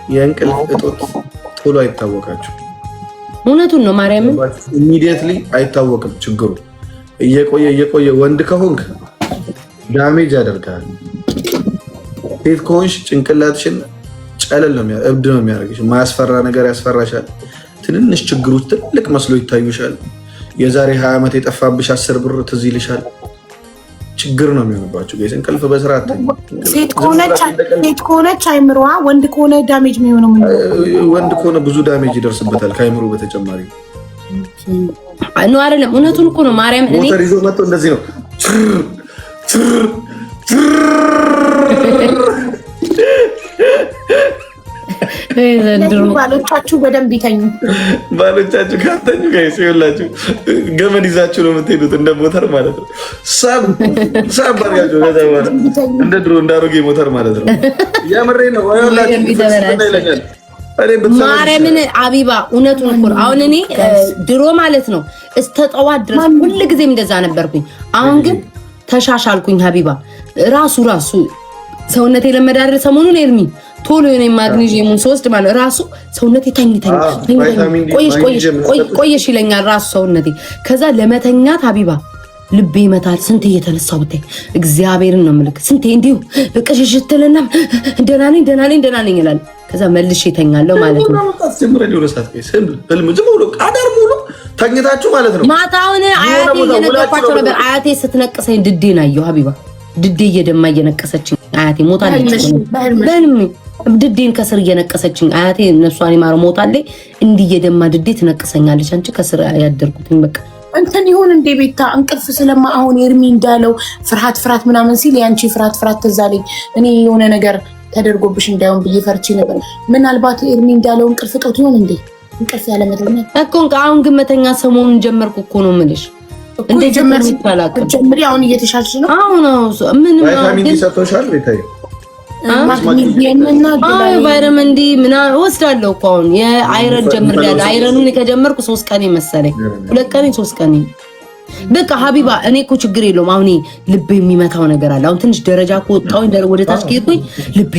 የእንቅልፍ እጦት ቶሎ አይታወቃችሁ። እውነቱን ነው ማርያምን ኢሚዲየትሊ አይታወቅም ችግሩ። እየቆየ ወንድ ከሆንክ ዳሜጅ ያደርጋል። ሴት ከሆንሽ ጭንቅላትሽን ጨለል ነው እብድ ነው የሚያደርግሽ። ማያስፈራ ነገር ያስፈራሻል። ትንንሽ ችግሮች ትልቅ መስሎ ይታዩሻል። የዛሬ 20 ዓመት የጠፋብሽ 10 ብር ትዝ ይልሻል። ችግር ነው የሚሆንባችሁ። እንቅልፍ በስርዓት ሴት ከሆነች አይምሮዋ፣ ወንድ ከሆነ ዳሜጅ የሚሆነው ወንድ ከሆነ ብዙ ዳሜጅ ይደርስበታል ከአይምሮ በተጨማሪ ነው። አይደለም እውነቱን እኮ ነው ማርያም። እኔ ሞተር ይዞ መጥቶ እንደዚህ ነው ባሎቻችሁ በደንብ ይተኙ። ባሎቻችሁ ካተኙ ጋይስ ይኸውላችሁ ገመድ ይዛችሁ ነው የምትሄዱት፣ እንደ ሞተር ማለት ነው። ሳብ አድርጋችሁ ከዛ በኋላ እንደ ድሮ እንዳሮጌ ሞተር ማለት ነው። የምሬ ነው። ማርያምን አቢባ እውነቱን እኮ ነው። አሁን እኔ ድሮ ማለት ነው እስከ ጠዋት ድረስ ሁሉ ጊዜም እንደዛ ነበርኩኝ። አሁን ግን ተሻሻልኩኝ ሀቢባ። ራሱ ሰውነቴ ለመዳደር ሰሞኑን ኤርሚ ቶሎ የኔ ማግኒዥየሙን ስወስድ ማለት ራሱ ሰውነቴ ተኝተኝ ቆየሽ ይለኛል ራሱ ሰውነቴ። ከዛ ለመተኛት ሀቢባ ልቤ ይመታል። ስንቴ እየተነሳው ብታይ እግዚአብሔርን ነው የምልክ። ስንቴ እንዲሁ ቅሽሽትልና ደህና ነኝ ይላል። ከዛ መልሼ እተኛለሁ ማለት ነው። ተኝታችሁ ማለት ነው። ማታውን አያቴ እየነገርኳቸው ነበር። አያቴ ስትነቅሰኝ ድዴን አየሁ ሀቢባ። ድዴ እየደማ እየነቀሰችኝ አያቴ ሞታለች። ድዴን ከስር እየነቀሰችኝ አያቴ ነፍሷን ይማረው ሞታለች። እንዲህ እየደማ ድዴ ትነቅሰኛለች። አንቺ ከስር ያደርኩትኝ በቃ እንትን ይሁን እንደ ቤታ እንቅልፍ ስለማ አሁን ኤርሚ እንዳለው ፍርሃት ምናምን ሲል ያንቺ ፍርሃት ትዝ አለኝ። እኔ የሆነ ነገር ተደርጎብሽ እንዳይሆን ብዬ ፈርቼ ነበር። ምናልባት ኤርሚ እንዳለው እንቅልፍ እጦት ይሆን እንዴ? እንቅልፍ ያለመተኛት እኮ አሁን ግን መተኛ ሰሞኑን ጀመርኩ እኮ ነው የምልሽ። እንደ ጀመር ይባላል ጀምሪ። አሁን እየተሻለሽ ነው? አሁን ምን ቫይታሚን ዲ ሰጥቶሻል? ቤታዬ ቫይታሚን ዲ ምናምን እወስዳለሁ እኮ አሁን የአይረን ጀምሬያለሁ። አይረኑን ከጀመርኩ 3 ቀን መሰለኝ 2 ቀን 3 ቀን በቃ ሀቢባ። እኔ እኮ ችግር የለውም። አሁን ልቤ የሚመታው ነገር አለ። አሁን ትንሽ ደረጃ ከወጣሁኝ ወደ ታች ከሄድኩኝ ልቤ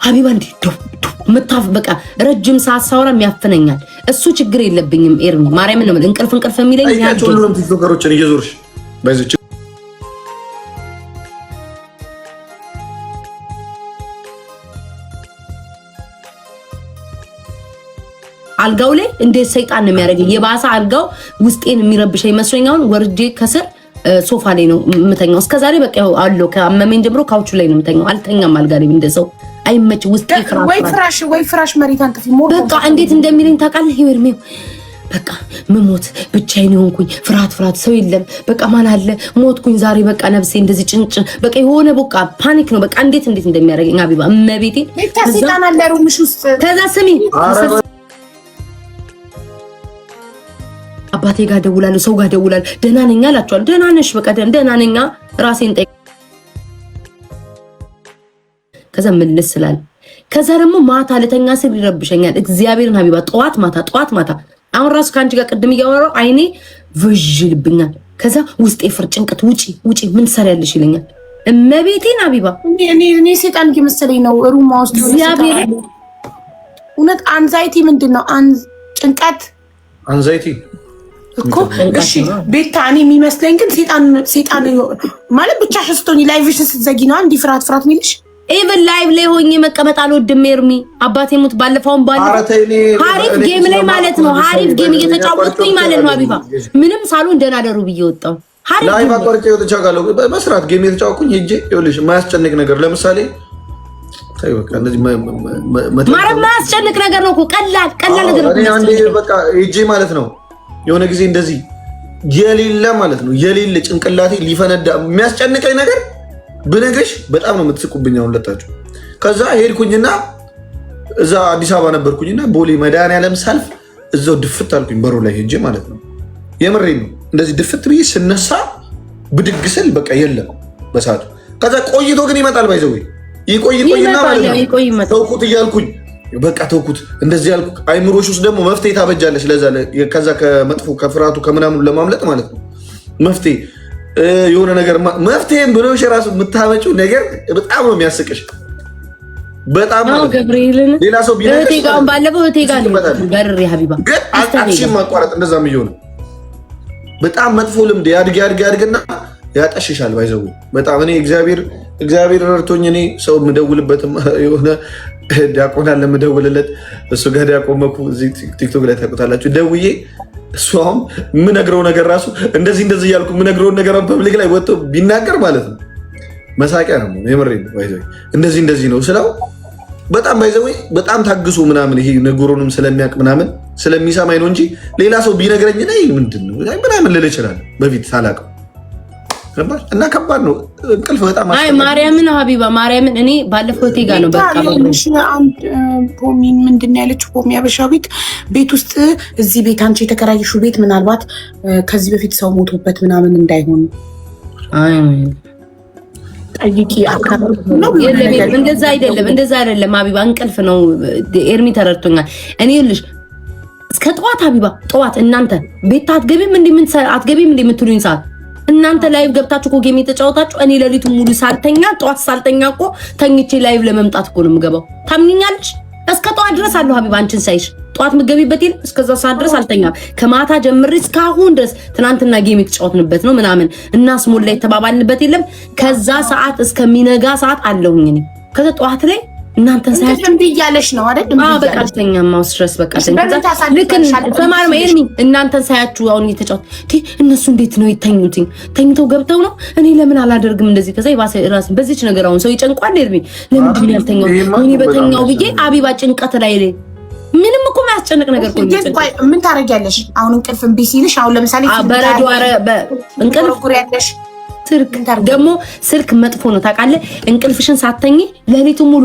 ሀቢባ እንዴ ምታፍ በቃ ረጅም ሰዓት ሳውራ የሚያፍነኛል። እሱ ችግር የለብኝም ኤርሚ ማርያምን ነው እንቅልፍ የሚለኝ ያቸው ሁሉም ቲክቶከሮችን እየዞርሽ በዚህ አልጋው ላይ እንዴት ሰይጣን ነው የሚያደርገኝ። የባሰ አልጋው ውስጤን የሚረብሸኝ መስሎኝ አሁን ወርጄ ከስር ሶፋ ላይ ነው የምተኛው። እስከዛሬ በቃ አለው ከአመመኝ ጀምሮ ካውቹ ላይ ነው የምተኛው። አልተኛም አልጋ ላይ እንደሰው አይመች ውስጤ ወይ ፍራሽ መሬት አንጥፊ ሞት በቃ እንዴት እንደሚለኝ ታውቃለህ? ይወርሜው በቃ ምሞት ብቻዬን ሆንኩኝ። ፍርሃት ሰው የለም በቃ ማን አለ ሞትኩኝ ዛሬ በቃ ነፍሴ እንደዚህ ጭንጭ በቃ የሆነ በቃ ፓኒክ ነው በቃ እንዴት እንደሚያደርገኝ ሀቢባ እመቤቴ። ሰይጣን አለ ሩምሽ ውስጥ። ከዛ ስሚ አባቴ ጋር ደውላለሁ፣ ሰው ጋር ደውላለሁ። ደህና ነኝ አላችኋለሁ። ደህና ነሽ? በቃ ደህና ነኝ ራሴን ጠይቅ። ከዛ ምልስ ስላል ከዛ ደግሞ ማታ ለተኛ ስል ይረብሸኛል። እግዚአብሔርን ሀቢባ ጠዋት ማታ አሁን ራሱ ከአንቺ ጋር ቅድም እያወራሁ አይኔ ይልብኛል። ከዛ ውስጤ ፍር ጭንቀት ውጪ ምን ትሰሪያለሽ ይለኛል። እመቤቴን ሀቢባ እኔ ሰይጣን እየመሰለኝ ነው ሩማ ውስጥ እግዚአብሔር። እውነት አንዛይቲ ምንድን ነው? ጭንቀት አንዛይቲ እኮ እሺ ቤታ። እኔ የሚመስለኝ ግን ሰይጣን ማለት ብቻ ስትሆኚ ላይቭሽን ስትዘጊ ነው እንዲህ ፍርሃት የሚልሽ። ኢቭን ላይቭ ላይ ሆኜ መቀመጥ አልወድም ኤርሚ። አባቴ ሙት ባለፈው ሀሪፍ ጌም ላይ ማለት ነው ሀሪፍ ጌም እየተጫወትኩኝ ማለት ነው ሀቢባ ምንም ሳልሆን ደህና ደሩ ብዬ ወጣሁ። ላይቭ አቋርጬ ወጥቻለሁ። በስርዓት ጌም የተጫወትኩኝ ሄጄ ይኸውልሽ የማያስጨንቅ ነገር ለምሳሌ ማያስጨንቅ ነገር ነው እኮ ቀላል ነገር ነው። በቃ ሄጄ ማለት ነው የሆነ ጊዜ እንደዚህ የሌለ ማለት ነው የሌለ ጭንቅላቴ ሊፈነዳ የሚያስጨንቀኝ ነገር ብነግርሽ በጣም ነው የምትስቁብኝ ሁለታችሁ። ከዛ ሄድኩኝና እዛ አዲስ አበባ ነበርኩኝና ቦሌ መድኃኒዓለም ሳልፍ እዛው ድፍት አልኩኝ በሩ ላይ ሄጄ ማለት ነው። የምሬን ነው። እንደዚህ ድፍት ብዬ ስነሳ ብድግ ስል በቃ የለም በሰዓቱ። ከዛ ቆይቶ ግን ይመጣል ባይዘው ይቆይና ማለት ነው ተውኩት እያልኩኝ በቃ ተውኩት እንደዚህ ያልኩ። አይምሮሽ ውስጥ ደግሞ መፍትሄ ታበጃለሽ ለዛ ከዛ ከመጥፎ ከፍርሃቱ ከምናምኑ ለማምለጥ ማለት ነው። መፍትሄ የሆነ ነገር መፍትሄም ብሎሽ ራሱ የምታመጪው ነገር በጣም ነው የሚያስቅሽ። በጣም ነው ገብርኤልን ሌላ ሰው ቢነግርሽ እቴጋውን ባለፈው እቴጋ ነው በርሪ ሀቢባ ግን አጣሽም ማቋረጥ እንደዛም ይሆን በጣም መጥፎ ልምድ ያድግና ያጠሽሻል። ባይዘው በጣም እኔ እግዚአብሔር ረድቶኝ እኔ ሰው የምደውልበትም የሆነ ዲያቆን አለ የምደውልለት እሱ ጋር ዲያቆን መኩ እዚህ ቲክቶክ ላይ ታውቁታላችሁ። ደውዬ እሱ አሁን የምነግረው ነገር ራሱ እንደዚህ እያልኩ የምነግረውን ነገር ፐብሊክ ላይ ወጥቶ ቢናገር ማለት ነው መሳቂያ ነው። የምሬን ነው። ባይዘው እንደዚህ ነው ስለው በጣም ባይዘው በጣም ታግሱ ምናምን ይሄ ነገሩንም ስለሚያውቅ ምናምን ስለሚሰማኝ ነው እንጂ ሌላ ሰው ቢነግረኝ ነይ ምንድነው ምናምን ልል ይችላል በፊት ሳላውቀው እና ከባድ ነው እንቅልፍ በጣም አይ ማርያምን ሀቢባ ማርያምን እኔ ባለፈው እቴጋ ነው በቃ አንድ ፖሚን ምንድን ያለችው ፖሚ አበሻ ቤት ውስጥ እዚህ ቤት አንቺ የተከራየሽው ቤት ምናልባት ከዚህ በፊት ሰው ሞቶበት ምናምን እንዳይሆን አይ ጠይቂ አካባቢ ነው። እንደዛ አይደለም ሀቢባ እንቅልፍ ነው። ኤርሚ ተረድቶኛል። እኔ ልሽ እስከ ጠዋት ሀቢባ ጠዋት እናንተ ቤት አትገቢም እንደምትሉኝ ሰዓት እናንተ ላይቭ ገብታችሁ እኮ ጌም የተጫወታችሁ እኔ ሌሊቱን ሙሉ ሳልተኛ ጠዋት ሳልተኛ እኮ ተኝቼ ላይቭ ለመምጣት እኮ ነው የምገባው። ታምኚኛለሽ? እስከ ጠዋት ድረስ አለሁ ሀቢባ አንቺን ሳይሽ ጠዋት ምገቢበት ይል እስከዛ ሰዓት ድረስ አልተኛም። ከማታ ጀምሬ እስካሁን ድረስ ትናንትና ጌም የተጫወትንበት ነው ምናምን እና ስሞል ላይ ተባባልንበት የለም። ከዛ ሰዓት እስከሚነጋ ሰዓት አለሁኝ እኔ ከዛ ጠዋት ላይ እናንተን ሳያችሁ እንዴ ያለሽ ነው አይደል? በቃ አልተኛም። ማውስትረስ በቃ ልክ ተማር ኤርሚ እናንተን ሳያችሁ አሁን እየተጫወት እነሱ እንዴት ነው የተኙትኝ? ተኝተው ገብተው ነው እኔ ለምን አላደርግም እንደዚህ? ከዛ ይባሰ ራስ በዚች ነገር አሁን ሰው ይጨንቋል። ኤርሚ ለምንድን ነው ያልተኛው? እኔ በተኛው ብዬ አቢባ ጭንቀት ላይ ምንም እኮ ማያስጨንቅ ነገር እኮ ምን ታረጊያለሽ? አሁን እንቅልፍ እምቢ ሲልሽ አሁን ለምሳሌ በረዶ እንቅልፍ ያለሽ ስልክ ደግሞ ስልክ መጥፎ ነው ታውቃለህ። እንቅልፍሽን ሳተኝ ሌሊቱ ሙሉ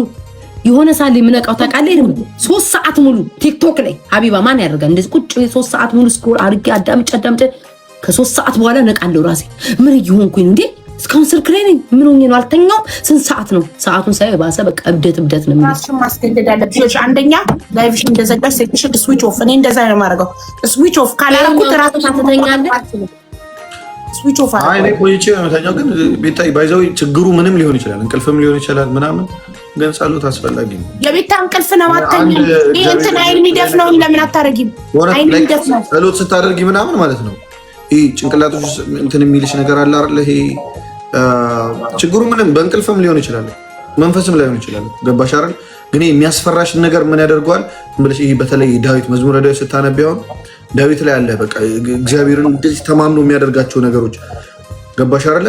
የሆነ ሳለ የምነቃው ታውቃለህ። 3 ሰዓት ሙሉ ቲክቶክ ላይ ሀቢባ ማን ያደርጋል እንደዚህ ቁጭ 3 ሰዓት ሙሉ ስክሮል አድርጌ አዳምጬ ከ3 ሰዓት በኋላ ነቃለሁ። ራሴ ምን እየሆንኩኝ እንዴ? እስካሁን ስልክ ላይ ነኝ። ምን ሆኜ ነው አልተኛውም? ስንት ሰዓት ነው? ሰዓቱን ሳይ ባሰ በቃ እብደት ነው የሚለው። ራስሽን ማስገደድ አለብሽ። አንደኛ ላይቭሽ እንደዘጋሽ ስልክሽን ስዊች ኦፍ። እኔ እንደዛ ነው የማደርገው። ስዊች ኦፍ ካላረኩት ራስሽን ትተኛለሽ። ስዊች ኦፍ አይ እኔ ቆይቼ ነው የምተኛው። ግን ቤታይ ባይዘው ችግሩ ምንም ሊሆን ይችላል፣ እንቅልፍም ሊሆን ይችላል ምናምን ግን ጸሎት አስፈላጊ ነው። የቤታ እንቅልፍ ነው አተኝ ይሄ እንትን አይን የሚደፍነው ለምን አታረጊም? አይን የሚደፍነው ጸሎት ስታደርጊ ምናምን ማለት ነው። ይሄ ጭንቅላቶች እንትን የሚልሽ ነገር አለ አይደል? ይሄ ችግሩ ምንም በእንቅልፍም ሊሆን ይችላል፣ መንፈስም ሊሆን ይችላል። ገባሽ አይደል? ግን የሚያስፈራሽ ነገር ምን ያደርገዋል ብለሽ ይሄ በተለይ ዳዊት መዝሙረ ዳዊት ስታነቢ አሁን ዳዊት ላይ አለ በቃ እግዚአብሔርን እንደዚህ ተማምኖ የሚያደርጋቸው ነገሮች ገባሽ አይደል?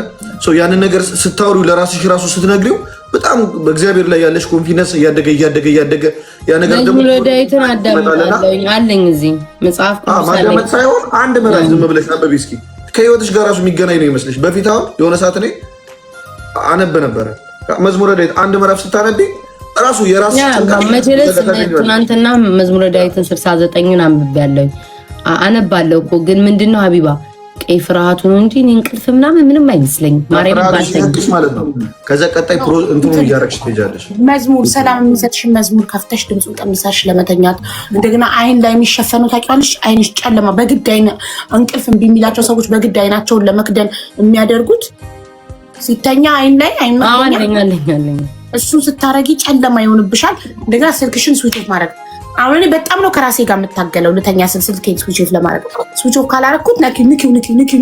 ያንን ነገር ስታወሪው ለራስሽ ራሱ ስትነግሪው በጣም በእግዚአብሔር ላይ ያለሽ ኮንፊደንስ እያደገ ያ ነገር ደግሞ ዳዊትን አዳምጣለኝ አለኝ እዚህ መጽሐፍ ማዳመጥ ሳይሆን አንድ ምዕራፍ ዝም ብለሽ አንብቢ እስኪ። ከህይወትሽ ጋር ራሱ የሚገናኝ ነው ይመስልሽ። በፊት አሁን የሆነ ሰዓት እኔ አነብ ነበረ መዝሙረ ዳዊት አንድ ምዕራፍ ስታነቢ ራሱ የራስሽ ጭንቀት ትናንትና መዝሙረ ዳዊትን 69ን አንብቤያለሁ አነባለሁ እኮ ግን ምንድነው ሀቢባ ቀይ ፍርሃቱ ነው እንጂ እንቅልፍ ምንም አይመስለኝም። ማርያም ባልተኝሽ ማለት ነው። ከዛ ቀጣይ እንትኑ እያረግሽ ትሄጃለሽ። መዝሙር ሰላም የሚሰጥሽ መዝሙር ከፍተሽ ድምፁን ቀንሳሽ ለመተኛት እንደገና አይን ላይ የሚሸፈኑ ታውቂዋለሽ። አይንሽ ጨለማ በግድ አይን እንቅልፍ እምቢ የሚላቸው ሰዎች በግድ አይናቸውን ለመክደን የሚያደርጉት ሲተኛ አይን ላይ አይመለኝ እሱ ስታረጊ ጨለማ ይሆንብሻል። እንደገና ስልክሽን ስዊች ኦፍ ማድረግ አሁን እኔ በጣም ነው ከራሴ ጋር የምታገለው። ልተኛ ስል ስልኬን ስዊች ኦፍ ለማድረግ ስዊች ኦፍ ካላረኩት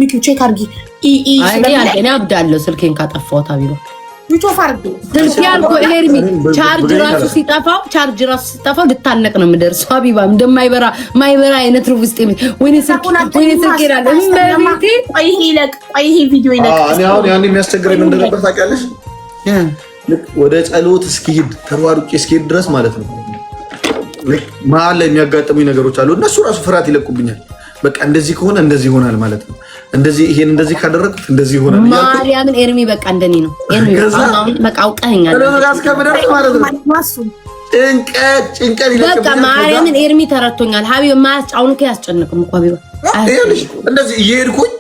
ንኪው ቼክ አድርጊ እኔ አብዳለሁ ስልኬን ካጠፋሁት አቢባ ስዊች ኦፍ አድርጊ ስልኬ አልኩ ኤርሚ ቻርጅ ራሱ ሲጠፋው ልታነቅ ነው የምደርሰው። አቢባ እንደማይበራ አይነት ሩብ ውስጥ ወይኔ ስልኬ ይላል ይሄ ቪዲዮ ይለቅ። እኔ አሁን ያን የሚያስቸግረኝ ምን እንደነበር ታውቂያለሽ? ወደ ጸሎት እስኪሄድ ተሯሩጬ እስኪሄድ ድረስ ማለት ነው መሀል ላይ የሚያጋጥሙኝ ነገሮች አሉ። እነሱ ራሱ ፍርሃት ይለቁብኛል። በቃ እንደዚህ ከሆነ እንደዚህ ይሆናል ማለት ነው። ይሄን እንደዚህ ካደረግኩት እንደዚህ ይሆናል። ማርያምን ኤርሚ በቃ እንደኔ ነው ኤርሚ በቃ አውቀኸኛል ጭንቀት በቃ ማርያምን ኤርሚ ተረድቶኛል። ሀቢብ ማያስጫውኑ ያስጨንቅም እኮ ሀቢብ እንደዚህ እየሄድኩኝ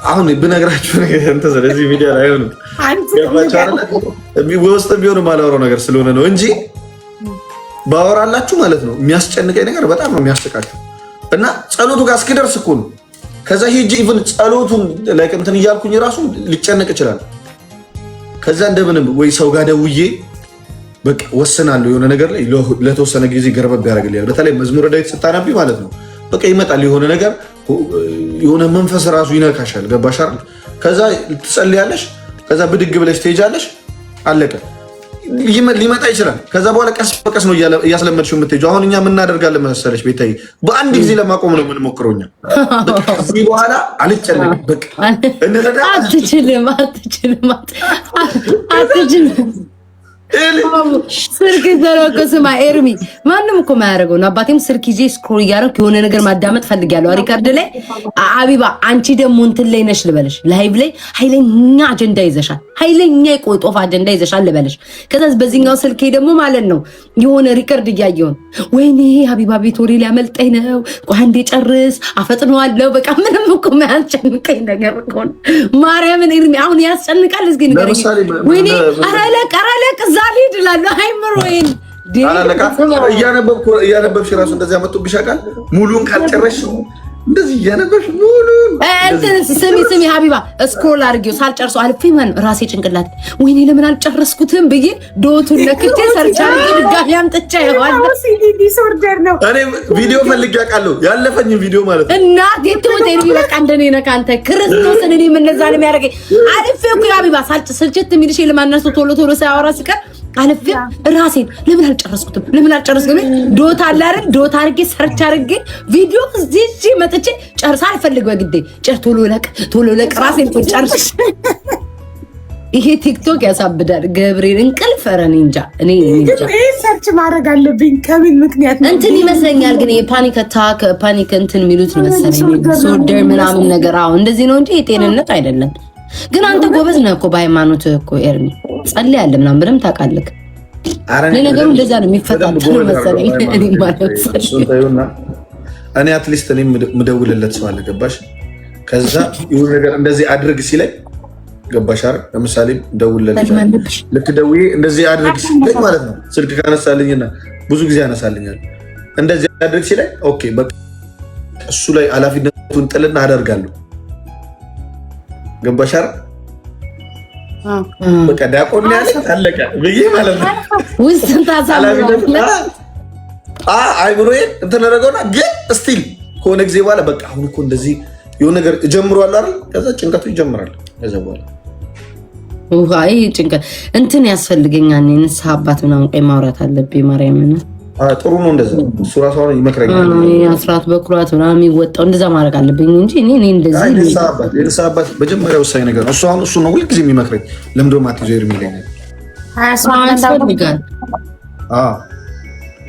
አሁን ብነግራችሁ ነገር እንተ ስለዚህ ሚዲያ ላይ አይሆንም። ውስጥ ቢሆን ማላወራው ነገር ስለሆነ ነው እንጂ ባወራላችሁ ማለት ነው የሚያስጨንቀኝ ነገር በጣም ነው የሚያስጨቃችሁ። እና ጸሎቱ ጋር እስኪደርስ እኮ ነው። ከዛ ሄጄ ኢቭን ጸሎቱን ላይ እንትን እያልኩኝ ራሱ ሊጨነቅ ይችላል። ከዛ እንደምንም ወይ ሰው ጋር ደውዬ በቃ ወስናለሁ የሆነ ነገር ላይ ለተወሰነ ጊዜ ገርበብ ያደርግልኛል። በተለይ መዝሙረ ዳዊት ስታነቢ ማለት ነው በቃ ይመጣል የሆነ ነገር የሆነ መንፈስ ራሱ ይነካሻል። ገባሽ አይደል? ከዛ ትጸልያለሽ፣ ከዛ ብድግ ብለሽ ትሄጃለሽ፣ አለቀ። ሊመጣ ይችላል። ከዛ በኋላ ቀስ በቀስ ነው እያስለመድሽው የምትሄጂው። አሁን እኛ የምናደርጋለን መሰለሽ ቤታዬ፣ በአንድ ጊዜ ለማቆም ነው የምንሞክረው እኛ። ከዚህ በኋላ አልጨነቅም። በቃ አትችልም። ስልክ ዘረቀ ስማ ኤርሚ፣ ማንም እኮ ማያደርገው ነው። አባቴም ስልክ ይዤ ስክሮል እያደረኩ የሆነ ነገር ማዳመጥ ፈልጊያለሁ ሪከርድ ላይ። አቢባ አንቺ ደግሞ እንትን ላይ ነሽ ልበልሽ፣ ላይቭ ላይ ኃይለኛ አጀንዳ ይዘሻል፣ ኃይለኛ የቆጦፍ አጀንዳ ይዘሻል ልበልሽ። ከዛ በዚህኛው ስልኬ ደግሞ ማለት ነው የሆነ ሪከርድ እያየውን፣ ወይኔ ሀቢባ ቤት ወሬ ሊያመልጠኝ ነው፣ ቆይ አንዴ ጨርስ አፈጥነዋለሁ። በቃ ምንም እኮ የሚያስጨንቀኝ ነገር እኮ ነው። ማርያምን ኤርሚ አሁን ያስጨንቃል። እስኪ ንገረኝ። ወይኔ አራለቅ ዛሊድ እላለሁ። አይምሮዬን እያነበብሽ ራሱ እንደዚህ ያመጡብሽ አውቃል። ሙሉን ካልጨረሽ እንደዚህ እያነበብሽ ሙሉን ስሚ ሀቢባ ስክሮል አድርጌው ሳልጨርሰው አልፌ ማን ራሴ ጭንቅላት ወይኔ ለምን አልጨረስኩትም ብዬ ዶቱን ለክቼ ሰርቻ ድጋሚ አምጥቻ ይሆናል። እኔ ቪዲዮ ፈልጌ አውቃለሁ፣ ያለፈኝን ቪዲዮ ማለት ነው። እናቴ ትሞቴ በቃ እንደኔ ነካ አንተ ክርስቶስን እኔ እነዛ ነው የሚያደርገኝ። አልፌ እኮ ሀቢባ ስልችት የሚልሽ ለማነሱ ቶሎ ሳያወራ ሲቀር አልፌ ራሴን ለምን አልጨረስኩትም ዶት አለ አይደል ዶት አድርጌ ሰርች አድርጌ ቪዲዮ እዚህ መጥቼ ጨርሳ አልፈልግ በግዴ ቶሎ ለቅ ራሴን ጨርስ። ይሄ ቲክቶክ ያሳብዳል። ገብርኤል እንቅልፍ ፈረን እንጃ እኔ ሰርች ማድረግ አለብኝ ከምን ምክንያት እንትን ይመስለኛል። ግን የፓኒክ አታክ ፓኒክ እንትን የሚሉት መሰለኝ ሶልደር ምናምን ነገር አሁን እንደዚህ ነው እንጂ የጤንነት አይደለም። ግን አንተ ጎበዝ ነህ እኮ በሃይማኖት እኮ ኤርሚ ጸልይ ያለ ምናምን ብለም ታውቃለህ። ለነገሩ እንደዛ ነው የሚፈታተው መሰለኝ። እኔ ማለት እኔ አትሊስት እኔ ምደውልለት ሰው አለ ገባሽ። ከዛ የሆነ ነገር እንደዚህ አድርግ ሲለኝ ገባሽ አይደል? ለምሳሌ ደውልለት ልክ ደውዬ እንደዚህ አድርግ ሲለኝ ማለት ነው ስልክ ካነሳልኝና ብዙ ጊዜ ያነሳልኛል። እንደዚህ አድርግ ሲለኝ ኦኬ በቃ እሱ ላይ ኃላፊነቱን ጥልና አደርጋለሁ። ገባሽ አይደል? በቃ ዲያቆን ያለ አለቀ ብዬ ማለት ነው። ውስጥ ታሳለፈ አይብሮዬን እንትን አደረገውና ግን ስቲል ከሆነ ጊዜ በኋላ በቃ አሁን እኮ እንደዚህ የሆነ ነገር እጀምሯል አይደል? ከዛ ጭንቀቱ ይጀምራል። ከዛ በኋላ አይ ጭንቀት እንትን ያስፈልገኛል። ንስሐ አባት ምናምን ቆይ ማውራት አለብኝ ማርያምን። ጥሩ ነው እንደዛ እሱ ራሱ አሁን ይመክረኛል። አስራት በኩራት ምናምን የሚወጣው እንደዛ ማድረግ አለብኝ እንጂ እኔ እንደዚህ ንስሐ አባት መጀመሪያ ወሳኝ ነገር ነው። እሱ ነው ሁልጊዜ የሚመክረኝ። ለምንድን ነው የማትይዘው የሚለኝ ያስፈልጋል።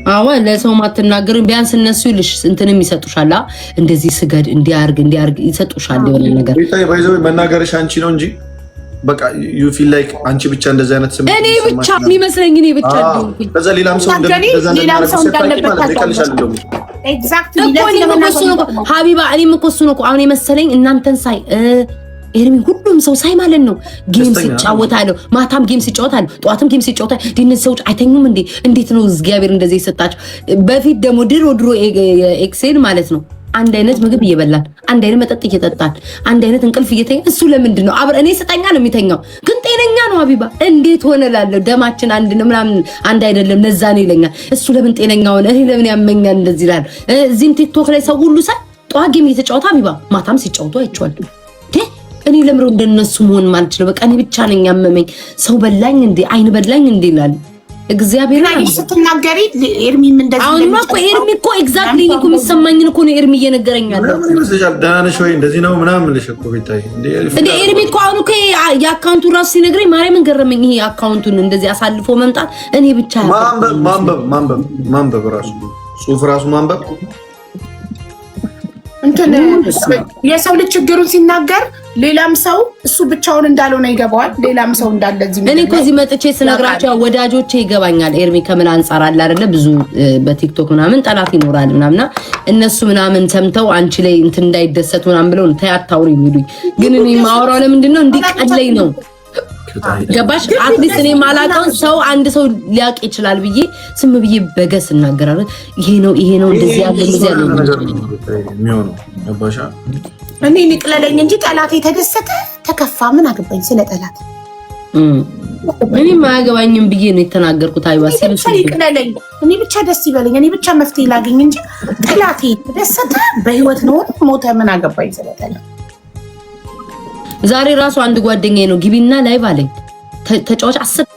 አዎ ለሰው ማትናገርን ቢያንስ እነሱ ይልሽ እንትንም ይሰጡሻል። እንደዚህ ስገድ እንዲያርግ ይሰጡሻል የሆነ ነገር። ባይዘው መናገርሽ አንቺ ነው እንጂ በቃ ዩ ፊል ላይክ አንቺ ብቻ እንደዛ አይነት ስሜት እኔ ብቻ የሚመስለኝ እኔ ብቻ እንደሆንኩኝ ከዛ ሌላም ሰው እንዳለበት ሀቢባ እኔም እኮ እሱ ነው አሁን የመሰለኝ እናንተን ሳይ ኤርሚ ሁሉም ሰው ሳይ ማለት ነው ጌም ሲጫወታለሁ፣ ማታም ጌም ሲጫወታለሁ፣ ጠዋትም ጌም ሲጫወታለሁ። እነዚህ ሰዎች አይተኙም እንዴ? እንዴት ነው እግዚአብሔር እንደዚህ የሰጣቸው? በፊት ደግሞ ድሮ ኤክሴል ማለት ነው አንድ አይነት ምግብ እየበላን አንድ አይነት መጠጥ እየጠጣን አንድ አይነት እንቅልፍ እየተኛ እሱ ለምንድን ነው አብረ እኔ ስጠኛ ነው የሚተኛው፣ ግን ጤነኛ ነው። ሀቢባ እንዴት ሆነ ላለሁ ደማችን አንድ ነው ምናምን አንድ አይደለም ለዛ ነው ይለኛል። እሱ ለምን ጤነኛ ሆነ እኔ ለምን ያመኛል እንደዚህ ይላል። እዚህም ቲክቶክ ላይ ሰው ሁሉ ሳይ ጠዋት ጌም እየተጫወተ ሀቢባ ማታም ሲጫወቱ አይቼዋለሁ። እኔ ለምሮ እንደነሱ መሆን ማለት ነው። በቃ እኔ ብቻ ነኝ ያመመኝ ሰው በላኝ እንዴ አይን በላኝ እንዴ ይላል። እግዚአብሔር ላይ ስትናገሪ ኤርሚም እንደዚህ አሁንማ እኮ ኤርሚ እኮ ኤግዛክትሊ እኔ እኮ የሚሰማኝን እኮ ነው ኤርሚ እየነገረኝ ያለው። ደህና ነሽ ወይ እንደዚህ ነው ምናምን ልሽ እኮ ቤታይ እንደ ኤርሚ እኮ አሁን እኮ የአካውንቱ ራሱ ሲነግረኝ ማርያምን ገረመኝ። ይሄ አካውንቱን እንደዚህ አሳልፎ መምጣት እኔ ብቻ ማንበብ ራሱ ጽሁፍ ራሱ ማንበብ እንትን የሰው ልጅ ችግሩን ሲናገር ሌላም ሰው እሱ ብቻውን እንዳልሆነ ይገባዋል። ሌላም ሰው እንዳለ እዚህ እኔ እኮ እዚህ መጥቼ ስነግራቸው ወዳጆቼ ይገባኛል። ኤርሚ ከምን አንጻር አለ አይደለ ብዙ በቲክቶክ ምናምን ጠላት ይኖራል ምናምና እነሱ ምናምን ሰምተው አንቺ ላይ እንትን እንዳይደሰቱ ምናምን ብለው ታያታውሪ የሚሉኝ ግን እኔ ማወራው ለምንድን ነው እንዲቀለኝ ነው። ገባሽ? አትሊስት እኔ ማላውቀውን ሰው አንድ ሰው ሊያውቅ ይችላል ብዬ ስም ብዬ በገስ እናገራለሁ። ይሄ ነው እንደዚህ ያለ የሚሆነው ገባሽ? እኔ ንቅለለኝ እንጂ ጠላት የተደሰተ ተከፋ ምን አገባኝ ስለ ጠላት። እኔ ማያገባኝም ብዬ ነው የተናገርኩት። አይባ ይቅለለኝ፣ እኔ ብቻ ደስ ይበለኝ፣ እኔ ብቻ መፍትሄ ላገኝ እንጂ ጥላቴ ደሰተ በህይወት ነው ሞተ ምን አገባኝ ስለተለ። ዛሬ ራሱ አንድ ጓደኛዬ ነው ግቢና ላይቭ አለኝ። ተጫዋች 10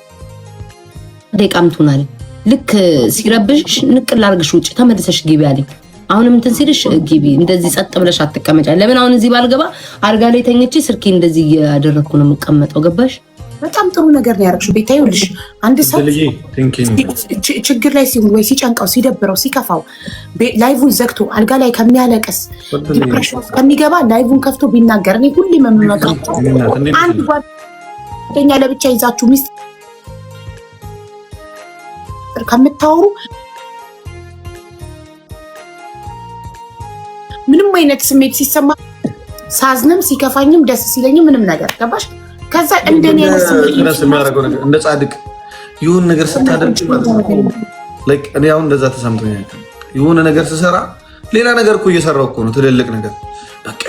ደቂቃም ትሆናል። ልክ ሲረብሽ ንቅል አድርግሽ ውጭ ተመልሰሽ ግቢ አለኝ። አሁንም እንትን ሲልሽ ግቢ፣ እንደዚህ ጸጥ ብለሽ አትቀመጫ። ለምን አሁን እዚህ ባልገባ አልጋ ላይ ተኝቼ ስልኬ እንደዚህ እያደረኩ ነው የምቀመጠው። ገባሽ? በጣም ጥሩ ነገር ነው ያደረግሽው ቤታ። ይኸውልሽ አንድ ሰው ችግር ላይ ሲሆን ወይ ሲጨንቀው፣ ሲደብረው፣ ሲከፋው ላይቭን ዘግቶ አልጋ ላይ ከሚያለቅስ ዲፕሬሽን ከሚገባ ላይቭን ከፍቶ ቢናገር እኔ ሁሌም የምመጣው አንድ ጓደኛ ለብቻ ይዛችሁ ሚስት ከምታወሩ ምንም አይነት ስሜት ሲሰማ ሳዝንም ሲከፋኝም ደስ ሲለኝም ምንም ነገር ገባሽ? ከዛ እንደኔ እንደ ጻድቅ ይሁን ነገር ስታደርግ ማለት ነው። ላይክ እኔ አሁን እንደዛ ተሰምቶኛል። የሆነ ነገር ስሰራ ሌላ ነገር እኮ እየሰራው እኮ ነው ትልልቅ ነገር በቃ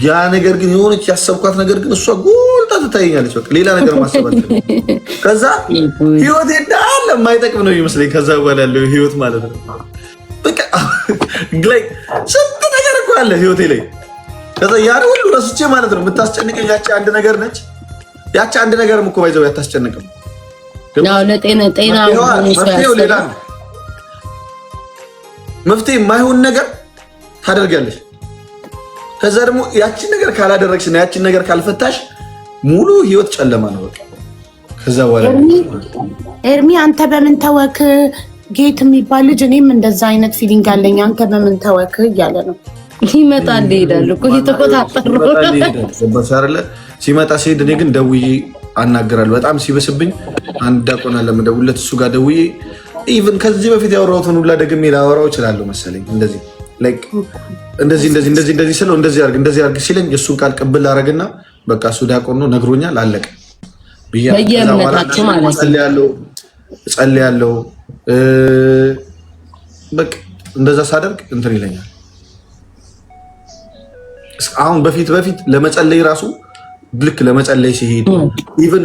ያ ነገር ግን የሆነች ያሰብኳት ነገር ግን እሷ ጎልታ ትታየኛለች። በቃ ሌላ ነገር ማሰባት ከዛ ህይወት እንዳለ የማይጠቅም ነው ይመስለኝ። ከዛ በኋላ ያለው ህይወት ማለት ነው በቃ ላይክ ስንት ነገር እኮ አለ ህይወቴ ላይ። ከዛ ያን ሁሉ ረስቼ ማለት ነው የምታስጨንቀኝ ያቺ አንድ ነገር ነች። ያቺ አንድ ነገርም እኮ ባይዘው ያታስጨንቅም። ያው ለጤና መፍትሄ የማይሆን ነገር ታደርጋለሽ። ከዛ ደግሞ ያቺን ነገር ካላደረግሽና ያቺን ነገር ካልፈታሽ ሙሉ ህይወት ጨለማ ነው በቃ። ከዛ በኋላ ኤርሚ አንተ በምን ተወክ ጌት የሚባል ልጅ እኔም እንደዛ አይነት ፊሊንግ አለኝ። አንተ በምን ተወክ እያለ ነው። ይመጣል ይሄዳል እኮ እየተቆጣጠሩ ሲመጣ ሲሄድ እኔ ግን ደውዬ አናገራለሁ። በጣም ሲበስብኝ አንድ ዳቆና ለመደውለት እሱ ጋር ደውዬ ኢቭን ከዚህ በፊት ያወራሁትን ሁላ ደግሜ ላወራው እችላለሁ መሰለኝ። እንደዚህ ላይክ እንደዚህ ስለው እንደዚህ አድርግ ሲለኝ የእሱን ቃል ቅብል አደረግና በቃ እሱ ዲያቆን ነው ነግሮኛል አለቀ በየእምነታችሁ ማለት ነው። ጸልያለሁ በቃ እንደዛ ሳደርግ እንትን ይለኛል። አሁን በፊት ለመጸለይ ራሱ ልክ ለመጸለይ ሲሄድ ኢቭን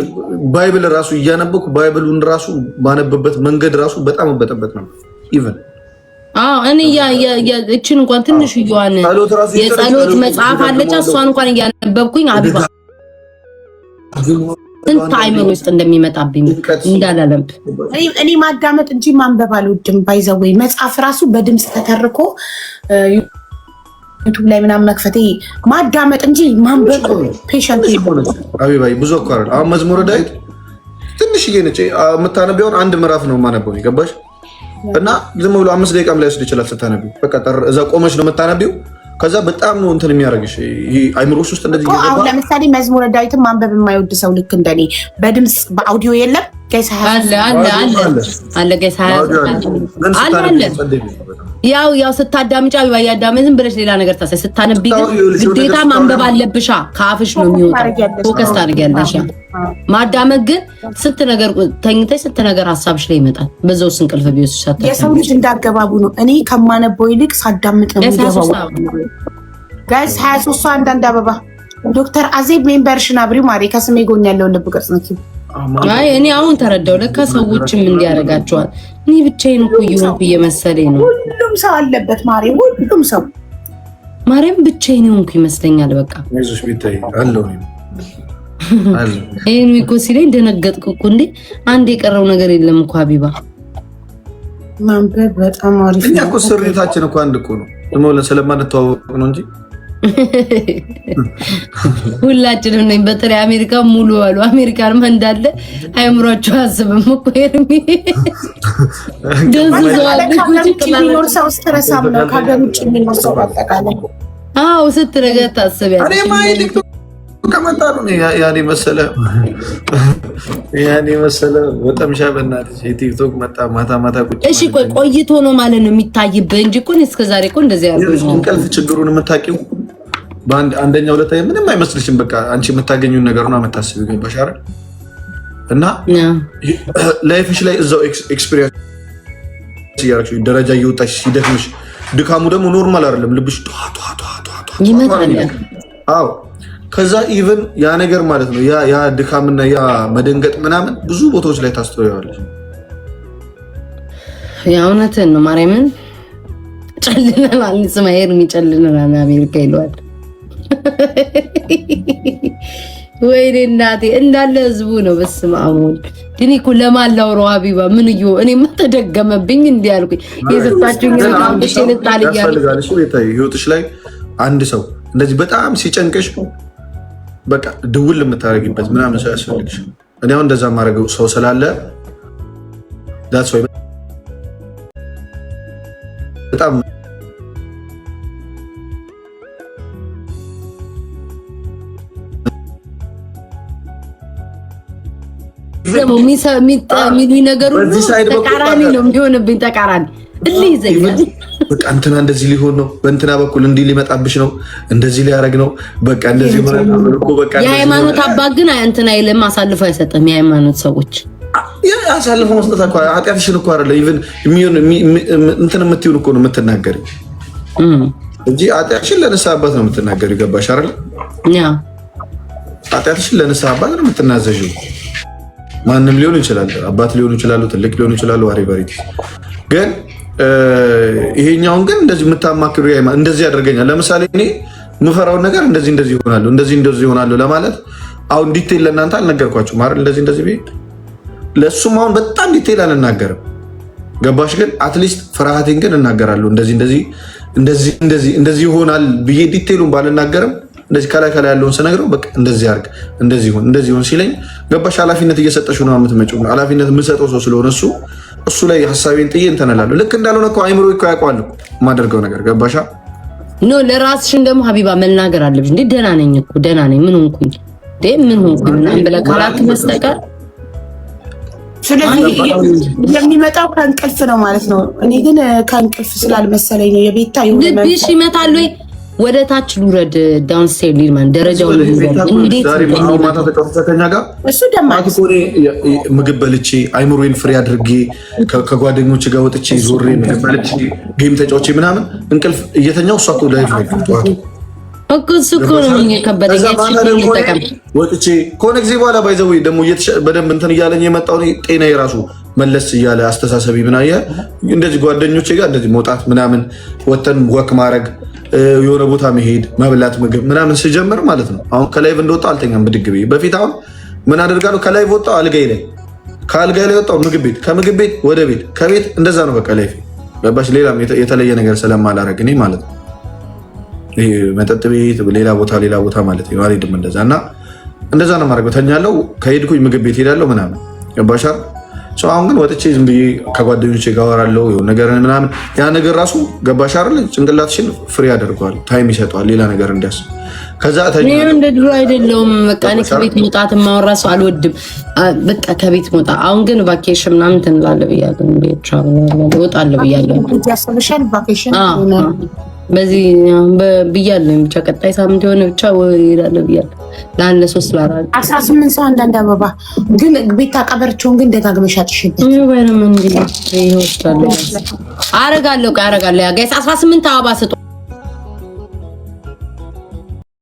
ባይብል ራሱ እያነበኩ ባይብሉን ራሱ ባነበበት መንገድ ራሱ በጣም በጠበጥ ነው። ኢቭን እኔ እችን እንኳን ትንሽ ይዋን የጸሎት መጽሐፍ አለች እሷን እንኳን እያነበብኩኝ አቢባ እንት አይምሮ ውስጥ እንደሚመጣብኝ እንዳላለም እኔ ማዳመጥ እንጂ ማንበብ አልወድም። ባይዘወይ መጽሐፍ ራሱ በድምጽ ተተርኮ ዩቲዩብ ላይ ምናምን መክፈቴ ማዳመጥ እንጂ ማንበብ ፔሸንት ይሆናል። አቢባይ ብዙ እኮ አይደል። አሁን መዝሙረ ዳዊት ትንሽዬ ነች የምታነቢውን አንድ ምዕራፍ ነው የማነበው ይገባሽ? እና ዝም ብሎ 5 ደቂቃም ላይ ይችላል ስታነቢው። በቃ እዛ ቆመች ነው የምታነቢው። ከዛ በጣም ነው እንትን የሚያደርግሽ ይሄ አይምሮሽ ውስጥ እንደዚህ ይገባ። አሁን ለምሳሌ መዝሙረ ዳዊትን ማንበብ የማይወድ ሰው ልክ እንደኔ በድምጽ በአውዲዮ የለም ጋይስ አለ ጋይስ ያው ስታዳምጪ አቢባ ያዳመ ዝም ብለሽ ሌላ ነገር ታሳይ። ስታነቢ ግን ግዴታ ማንበብ አለብሻ። ከአፍሽ ነው የሚወጣው። ፎከስ ታደርጊያለሽ። ማዳመጥ ግን ስንት ነገር ተኝተሽ ስንት ነገር ሀሳብሽ ላይ ይመጣል። በዛው እንቅልፍ ቢወስድሽ ሳታውቂ የሰው ልጅ እንዳገባቡ ነው። እኔ ከማነበው ይልቅ ሳዳምጥ ነው የሚገባው። ጋይስ 23 አንዳንድ አበባ ዶክተር አዜብ ሜምበርሽን አብሪው ማሪ ከስሜ ጎን ያለውን ልብ ቅርጽ ነው። አይ እኔ አሁን ተረዳው። ለካ ሰዎችም እንዲያረጋቸዋል። እኔ ብቻዬን እኮ እየሆንኩ እየመሰለኝ ነው። ሁሉም ሰው አለበት ማሪ፣ ሁሉም ሰው ማርያም ብቻዬን ሆንኩ ይመስለኛል። በቃ አይዞሽ ቤታይ አለው ይሄን እኮ ሲለኝ ደነገጥኩ እኮ። እንዴ አንድ የቀረው ነገር የለም እኮ ሀቢባ። ማንበብ በጣም አሪፍ ነው። እኛ እኮ ስሪታችን እኮ አንድ እኮ ነው። ደግሞ ስለማንተዋወቅ ነው እንጂ ሁላችንም ነኝ። በተለይ አሜሪካ ሙሉ አሉ አሜሪካን እንዳለ አይምሯቸው አስብም እኮ ኤርሚ የሚኖር ሰው ስትረሳም ነው። ከሀገር ውጭ የሚኖር ሰው አጠቃላይ ስትረገጥ ታስቢያለሽ። ከመጣሉ ያኔ መሰለ ወጠምሻ በእናትሽ የቲክቶክ መጣ ማታ ቁጭ። እሺ ቆይቶ ነው ማለት ነው የሚታይብህ እንጂ እኮ እስከዛሬ እኮ እንደዚህ ያለው እንቅልፍ ችግሩን የምታውቂው አንደኛ ሁለተኛ ምንም አይመስልሽም። በቃ አንቺ የምታገኙን ነገር ነው የምታስቢው። ገባሽ አይደል? እና ላይፍሽ ላይ እዛው ኤክስፒሪየንስ እያደረግሽ ደረጃ እየወጣሽ ሲደክምሽ፣ ድካሙ ደግሞ ኖርማል አይደለም። ልብሽ ይመጣል። አዎ ከዛ ኢቭን ያ ነገር ማለት ነው ያ ድካምና ያ መደንገጥ ምናምን ብዙ ቦታዎች ላይ ታስተውያለሽ። ያ እውነትን ነው። ማርያምን ጨልለናል። ስማሄር የሚጨልለናል አሜሪካ ይለዋል። ወይኔ እናቴ እንዳለ ህዝቡ ነው። በስመ አብ ወልድ ድኒ እኮ ለማላውረው ሀቢባ ምን እዩ እኔማ ተደገመብኝ እንዲህ አልኩኝ። የዘፋችሁኝ ልጣል ያስፈልጋልሽ ህይወትሽ ላይ አንድ ሰው እንደዚህ በጣም ሲጨንቅሽ በቃ ድውል የምታደርጊበት ምናምን ሰው ያስፈልግሽ። እኔ አሁን እንደዛ ማድረገው ሰው ስላለ ዳትስ ዋይ በጣም የሚሉኝ ነገሩ ተቃራኒ ነው የሚሆንብኝ። ተቃራኒ እልህ ይዘኛል። በቃ እንትና እንደዚህ ሊሆን ነው፣ በእንትና በኩል እንዲህ ሊመጣብሽ ነው፣ እንደዚህ ሊያደርግ ነው፣ በቃ እንደዚህ ሆነ እኮ በቃ። የሃይማኖት አባት ግን እንትና አይልም፣ አሳልፎ አይሰጥም። የሃይማኖት ሰዎች አሳልፎ መስጠት እኮ ኃጢአትሽን እኮ አይደለ ኢቭን እንትን የምትይውን እኮ ነው የምትናገሪ እንጂ ኃጢአትሽን ለንስሐ አባት ነው የምትናገሪ። ገባሽ አይደለ? ኃጢአትሽን ለንስሐ አባት ነው የምትናዘዥው። ማንም ሊሆን ይችላል፣ አባት ሊሆኑ ይችላሉ፣ ትልቅ ሊሆኑ ይችላሉ። አሪበሪቲ ግን ይሄኛውን ግን እንደዚህ የምታማክሩ እንደዚህ ያደርገኛል። ለምሳሌ እኔ የምፈራውን ነገር እንደዚህ ይሆናሉ እንደዚህ ይሆናሉ ለማለት አሁን ዲቴል ለእናንተ አልነገርኳችሁም አይደል? እንደዚህ ብሄድ ለእሱም አሁን በጣም ዲቴል አልናገርም። ገባሽ? ግን አትሊስት ፍርሃቴን ግን እናገራለሁ። እንደዚህ ይሆናል ብዬ ዲቴሉን ባልናገርም እንደዚህ ከላይ ያለውን ስነግረው በቃ እንደዚህ አድርግ እንደዚህ ይሁን ሲለኝ ገባሽ? ኃላፊነት እየሰጠሽው ነው የምትመጪው። ኃላፊነት የምሰጠው ሰው ስለሆነ እሱ ላይ ሀሳቤን ጥዬ እንትን እላለሁ። ልክ እንዳልሆነ እኮ አይምሮ እኮ ያውቀዋል የማደርገው ነገር። ገባሻ? ኖ ለራስሽን ደግሞ ሀቢባ መናገር አለብሽ። እንዴ ደህና ነኝ እኮ ደህና ነኝ ምን ሆንኩኝ ምናምን ብለህ ካላት በስተቀር ስለዚህ የሚመጣው ከእንቅልፍ ነው ማለት ነው። እኔ ግን ከእንቅልፍ ስላልመሰለኝ ነው። የቤታ ልብሽ ይመታል ወይ ወደ ታች ልውረድ ዳውንስቴር ሊድማን ደረጃውን እንዴት ማታ ተቀፍተኛ ጋር እሱ ደማቅ ምግብ በልቼ አይምሮዬን ፍሬ አድርጌ ከጓደኞች ጋር ወጥቼ ዞሬ ምግብ በልቼ ጌም ተጫውቼ ምናምን እንቅልፍ እየተኛው እሷ እኮ ላይፍ ነው እሱ እኮ ነው የከበደኝ። ወጥቼ ከሆነ ጊዜ በኋላ ባይዘው ደግሞ በደንብ እንትን እያለኝ የመጣው ጤና የራሱ መለስ እያለ አስተሳሰቢ ምናየ እንደዚህ ጓደኞቼ ጋር እንደዚህ መውጣት ምናምን ወተን ወክ ማድረግ የሆነ ቦታ መሄድ መብላት ምግብ ምናምን ስጀምር ማለት ነው። አሁን ከላይቭ እንደወጣው አልተኛም ብድግ ብዬ። በፊት አሁን ምን አደርጋለሁ? ከላይቭ ወጣው አልጋዬ ላይ፣ ከአልጋዬ ላይ ወጣው ምግብ ቤት፣ ከምግብ ቤት ወደ ቤት፣ ከቤት እንደዛ ነው በቃ ላይፍ። ገባሽ? ሌላም የተለየ ነገር ስለማላረግ እኔ ማለት ነው። ይሄ መጠጥ ቤት ሌላ ቦታ ማለት ነው አልሄድም እንደዛ እና እንደዛ ነው ማድረግ። ተኛለሁ፣ ከሄድኩኝ ምግብ ቤት ሄዳለሁ ምናምን። ገባሽ? አሁን ግን ወጥቼ ዝም ብዬ ከጓደኞቼ ጋር አወራለሁ የሆነ ነገር ምናምን። ያ ነገር ራሱ ገባሽ አይደል? ጭንቅላትሽን ፍሬ ያደርገዋል፣ ታይም ይሰጠዋል ሌላ ነገር እንዲያስብ። ከዛ እንደ ድሮ አይደለሁም። በቃ እኔ ከቤት መውጣት የማወራ ሰው አልወድም። በቃ ከቤት መውጣ አሁን ግን ቫኬሽን ምናምን ትንላለህ ብያለሁ፣ እወጣለሁ ብያለሁ። በዚህ ብያለሁ ብቻ ቀጣይ ሳምንት የሆነ ብቻ እሄዳለሁ ብያለሁ። ለአንድ ለሶስት ለ4 18 ሰው አንዳንድ አበባ ግን ቤት አቀበርቸውን ግን ደጋግመሽ አጥሽበት አረጋለሁ። ጋይስ 18 አበባ ስጡ።